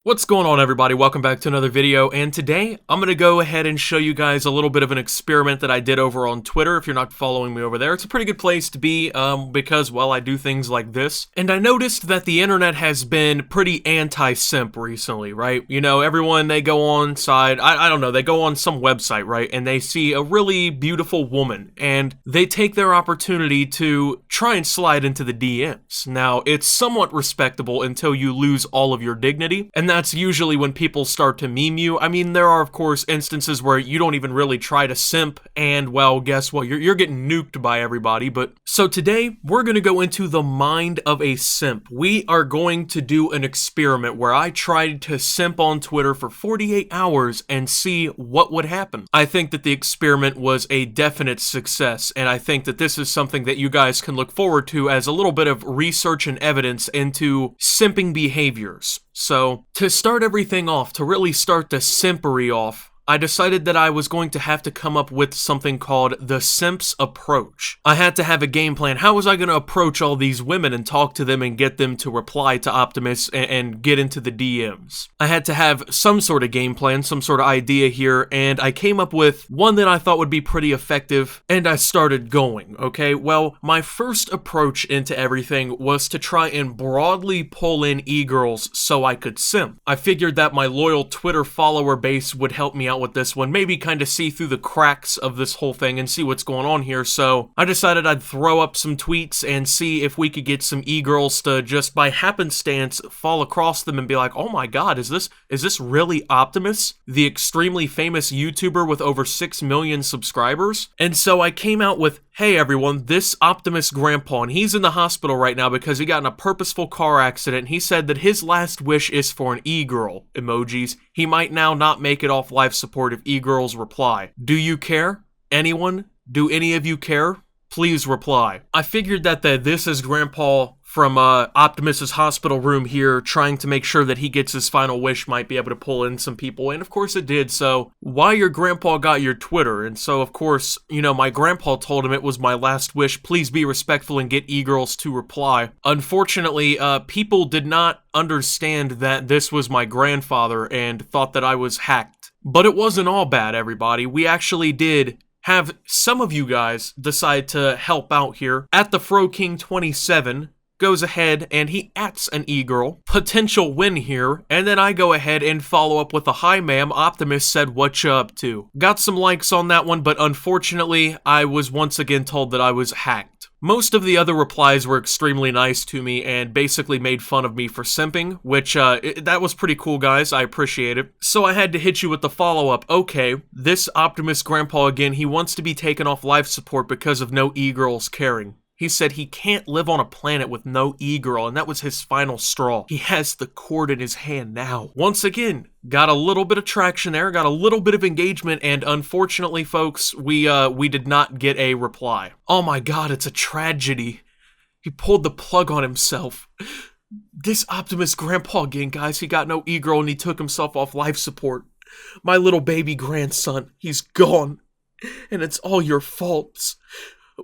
What's going on, everybody? Welcome back to another video, and today I'm going to go ahead and show you guys a little bit of an experiment that I did over on Twitter. If you're not following me over there, it's a pretty good place to be because, well, I do things like this. And I noticed that the internet has been pretty anti-simp recently, right? You know, everyone, they go on I don't know, they go on some website, right? And they see a really beautiful woman, and they take their opportunity to try and slide into the DMs. Now, it's somewhat respectable until you lose all of your dignity, and that's usually when people start to meme you. I mean, there are, of course, instances where you don't even really try to simp, and, well, guess what? You're getting nuked by everybody. But so today, we're going to go into the mind of a simp. We are going to do an experiment where I tried to simp on Twitter for 48 hours and see what would happen. I think that the experiment was a definite success, and I think that this is something that you guys can look forward to as a little bit of research and evidence into simping behaviors. So, to start everything off, to really start the simpery off, I decided that I was going to have to come up with something called the Simp's Approach. I had to have a game plan. How was I going to approach all these women and talk to them and get them to reply to Optimus and get into the DMs? I had to have some sort of game plan, some sort of idea here, and I came up with one that I thought would be pretty effective, and I started going, okay? Well, my first approach into everything was to try and broadly pull in e-girls so I could simp. I figured that my loyal Twitter follower base would help me out with this one, maybe kind of see through the cracks of this whole thing and see what's going on here. So I decided I'd throw up some tweets and see if we could get some e-girls to just by happenstance fall across them and be like, oh my god, is this really Optimus, the extremely famous YouTuber with over 6 million subscribers? And so I came out with, hey everyone, this Optimus grandpa, and he's in the hospital right now because he got in a purposeful car accident. He said that his last wish is for an e-girl, emojis. He might now not make it off life support if e-girls reply. Do you care? Anyone? Do any of you care? Please reply. I figured that this is Grandpa from Optimus's hospital room here trying to make sure that he gets his final wish might be able to pull in some people, and of course it did. So why your grandpa got your Twitter? And so of course, you know, my grandpa told him it was my last wish, please be respectful and get e-girls to reply. Unfortunately, people did not understand that this was my grandfather and thought that I was hacked. But it wasn't all bad, everybody. We actually did have some of you guys decide to help out here. At the FroKing27 goes ahead and he ats an e-girl. Potential win here. And then I go ahead and follow up with a hi ma'am, Optimus said what you up to. Got some likes on that one, but unfortunately I was once again told that I was hacked. Most of the other replies were extremely nice to me and basically made fun of me for simping, which, that was pretty cool, guys. I appreciate it. So I had to hit you with the follow-up. Okay, this Optimus grandpa again, he wants to be taken off life support because of no e-girls caring. He said he can't live on a planet with no e-girl, and that was his final straw. He has the cord in his hand now. Once again, got a little bit of traction there, got a little bit of engagement, and unfortunately, folks, we did not get a reply. Oh my god, it's a tragedy. He pulled the plug on himself. This Optimus grandpa again, guys, he got no e-girl and he took himself off life support. My little baby grandson, he's gone. And it's all your faults.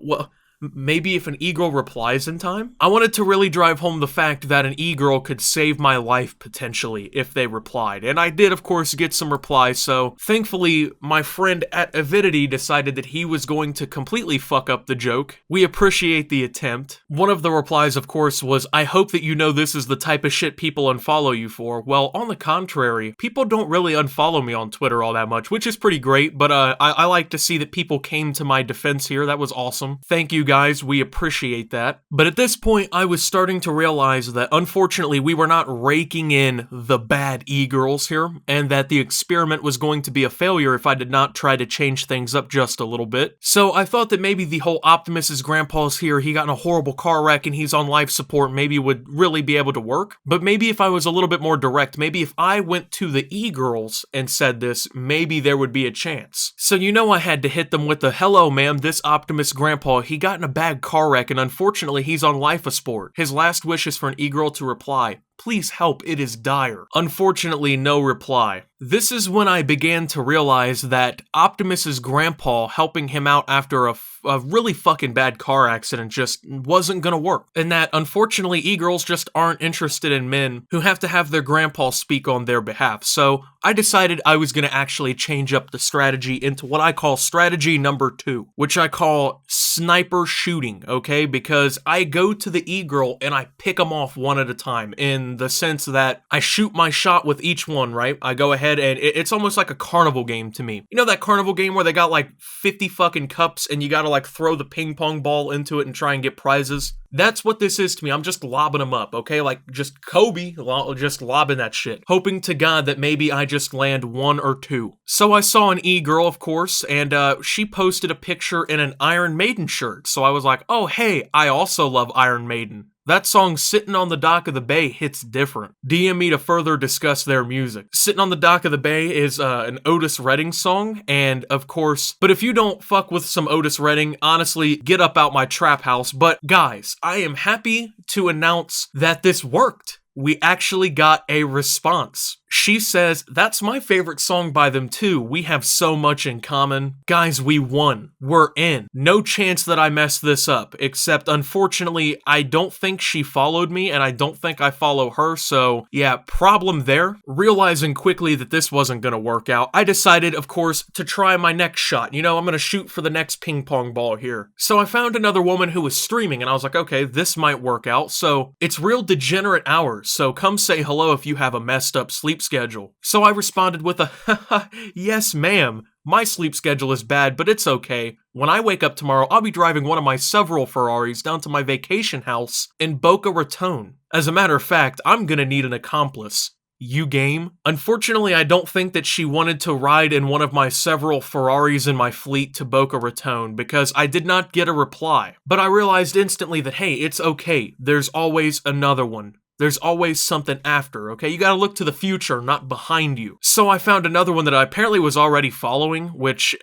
Well, maybe if an e-girl replies in time? I wanted to really drive home the fact that an e-girl could save my life potentially if they replied. And I did, of course, get some replies, so thankfully my friend at Avidity decided that he was going to completely fuck up the joke. We appreciate the attempt. One of the replies, of course, was, I hope that you know this is the type of shit people unfollow you for. Well, on the contrary, people don't really unfollow me on Twitter all that much, which is pretty great, but I like to see that people came to my defense here. That was awesome. Thank you, guys, we appreciate that. But at this point, I was starting to realize that unfortunately we were not raking in the bad e-girls here, and that the experiment was going to be a failure if I did not try to change things up just a little bit. So I thought that maybe the whole Optimus's grandpa's here, he got in a horrible car wreck and he's on life support, maybe would really be able to work. But maybe if I was a little bit more direct, maybe if I went to the e-girls and said this, maybe there would be a chance. So you know I had to hit them with the, hello ma'am, this Optimus grandpa, he got got in a bad car wreck and unfortunately he's on life support. His last wish is for an e-girl to reply, please help, it is dire. Unfortunately, no reply. This is when I began to realize that Optimus's grandpa helping him out after a really fucking bad car accident just wasn't gonna work. And that, unfortunately, e-girls just aren't interested in men who have to have their grandpa speak on their behalf. So I decided I was gonna actually change up the strategy into what I call strategy number 2, which I call sniper shooting, okay? Because I go to the e-girl and I pick them off one at a time in the sense that I shoot my shot with each one, right? I go ahead and it's almost like a carnival game to me. You know that carnival game where they got like 50 fucking cups and you gotta like throw the ping pong ball into it and try and get prizes? That's what this is to me. I'm just lobbing them up, okay? Like just Kobe, just lobbing that shit. Hoping to God that maybe I just land 1 or 2. So I saw an e-girl, of course, and she posted a picture in an Iron Maiden shirt. So I was like, oh hey, I also love Iron Maiden. That song, Sitting on the Dock of the Bay, hits different. DM me to further discuss their music. Sitting on the Dock of the Bay is an Otis Redding song, and of course, but if you don't fuck with some Otis Redding, honestly, get up out my trap house. But guys, I am happy to announce that this worked. We actually got a response. She says, that's my favorite song by them too. We have so much in common. Guys, we won. We're in. No chance that I messed this up, except unfortunately, I don't think she followed me and I don't think I follow her. So yeah, problem there. Realizing quickly that this wasn't gonna work out, I decided, of course, to try my next shot. You know, I'm gonna shoot for the next ping pong ball here. So I found another woman who was streaming and I was like, okay, this might work out. So it's real degenerate hours. So come say hello if you have a messed up sleep schedule. So I responded with a, haha, yes ma'am. My sleep schedule is bad, but it's okay. When I wake up tomorrow, I'll be driving one of my several Ferraris down to my vacation house in Boca Raton. As a matter of fact, I'm gonna need an accomplice. You game? Unfortunately, I don't think that she wanted to ride in one of my several Ferraris in my fleet to Boca Raton because I did not get a reply. But I realized instantly that, hey, it's okay. There's always another one. There's always something after, okay? You gotta look to the future, not behind you. So I found another one that I apparently was already following, which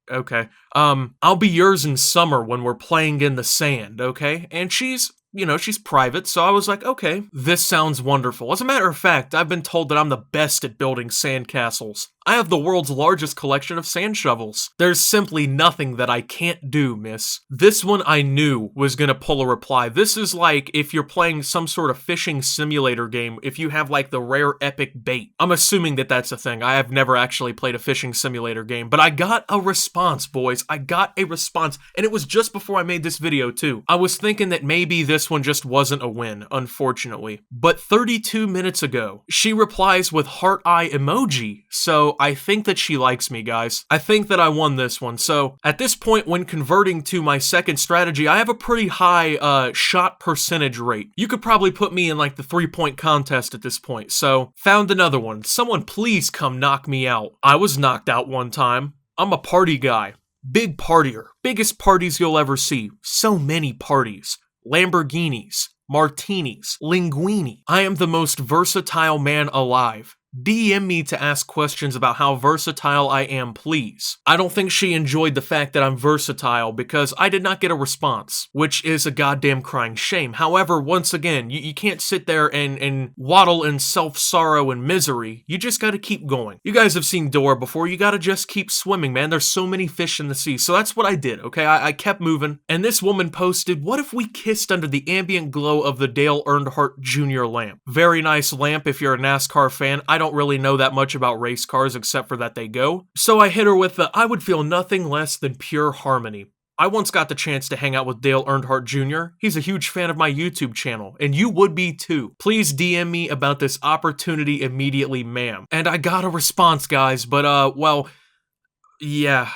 okay. I'll be yours in summer when we're playing in the sand, okay? And she's, you know, she's private, so I was like, okay, this sounds wonderful. As a matter of fact, I've been told that I'm the best at building sandcastles. I have the world's largest collection of sand shovels. There's simply nothing that I can't do, miss. This one I knew was gonna pull a reply. This is like if you're playing some sort of fishing simulator game, if you have like the rare epic bait. I'm assuming that that's a thing. I have never actually played a fishing simulator game, but I got a response, boys. I got a response, and it was just before I made this video too. I was thinking that maybe this one just wasn't a win, unfortunately. But 32 minutes ago, she replies with heart eye emoji, so I think that she likes me, guys. I think that I won this one. So at this point, when converting to my second strategy, I have a pretty high shot percentage rate. You could probably put me in like the 3-point contest at this point. So found another one. Someone please come knock me out. I was knocked out one time. I'm a party guy. Big partier. Biggest parties you'll ever see. So many parties. Lamborghinis. Martinis. Linguini. I am the most versatile man alive. DM me to ask questions about how versatile I am, please. I don't think she enjoyed the fact that I'm versatile because I did not get a response, which is a goddamn crying shame. However, once again, you can't sit there and waddle in self-sorrow and misery. You just gotta keep going. You guys have seen Dora before. You gotta just keep swimming, man. There's so many fish in the sea. So that's what I did, okay? I kept moving. And this woman posted, what if we kissed under the ambient glow of the Dale Earnhardt Jr. lamp? Very nice lamp if you're a NASCAR fan. I don't really know that much about race cars except for that they go. So I hit her with the, I would feel nothing less than pure harmony. I once got the chance to hang out with Dale Earnhardt Jr. He's a huge fan of my YouTube channel, and you would be too. Please DM me about this opportunity immediately, ma'am. And I got a response, guys, but well, yeah,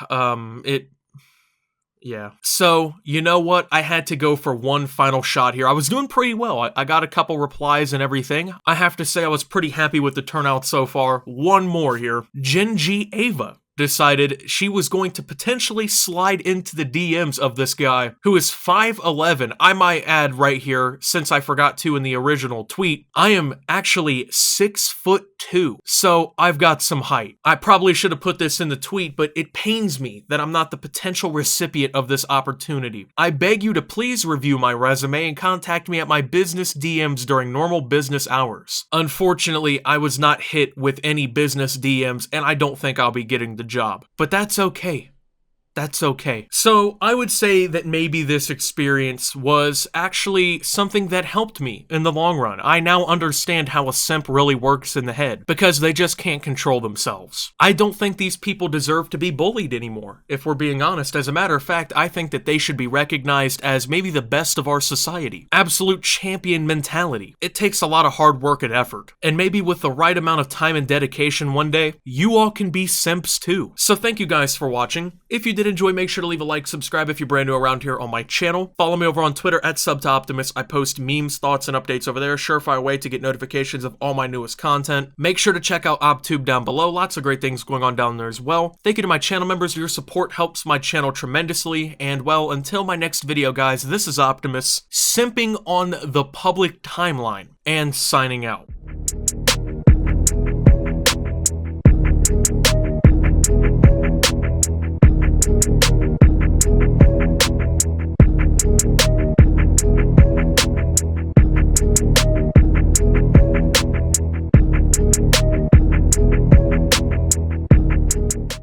yeah. So, you know what? I had to go for one final shot here. I was doing pretty well. I got a couple replies and everything. I have to say I was pretty happy with the turnout so far. One more here. Genji Ava decided she was going to potentially slide into the DMs of this guy who is 5'11". I might add right here, since I forgot to in the original tweet, I am actually 6'2". So I've got some height. I probably should have put this in the tweet, but it pains me that I'm not the potential recipient of this opportunity. I beg you to please review my resume and contact me at my business DMs during normal business hours. Unfortunately, I was not hit with any business DMs, and I don't think I'll be getting the job. But that's okay. That's okay. So I would say that maybe this experience was actually something that helped me in the long run. I now understand how a simp really works in the head, because they just can't control themselves. I don't think these people deserve to be bullied anymore, if we're being honest. As a matter of fact, I think that they should be recognized as maybe the best of our society. Absolute champion mentality. It takes a lot of hard work and effort. And maybe with the right amount of time and dedication one day, you all can be simps too. So thank you guys for watching. If you did enjoy, make sure to leave a like, subscribe if you're brand new around here on my channel. Follow me over on Twitter at @SubToOptimus. I post memes, thoughts, and updates over there. Surefire way to get notifications of all my newest content. Make sure to check out OpTube down below. Lots of great things going on down there as well. Thank you to my channel members. Your support helps my channel tremendously. And well, until my next video, guys, this is Optimus, simping on the public timeline and signing out.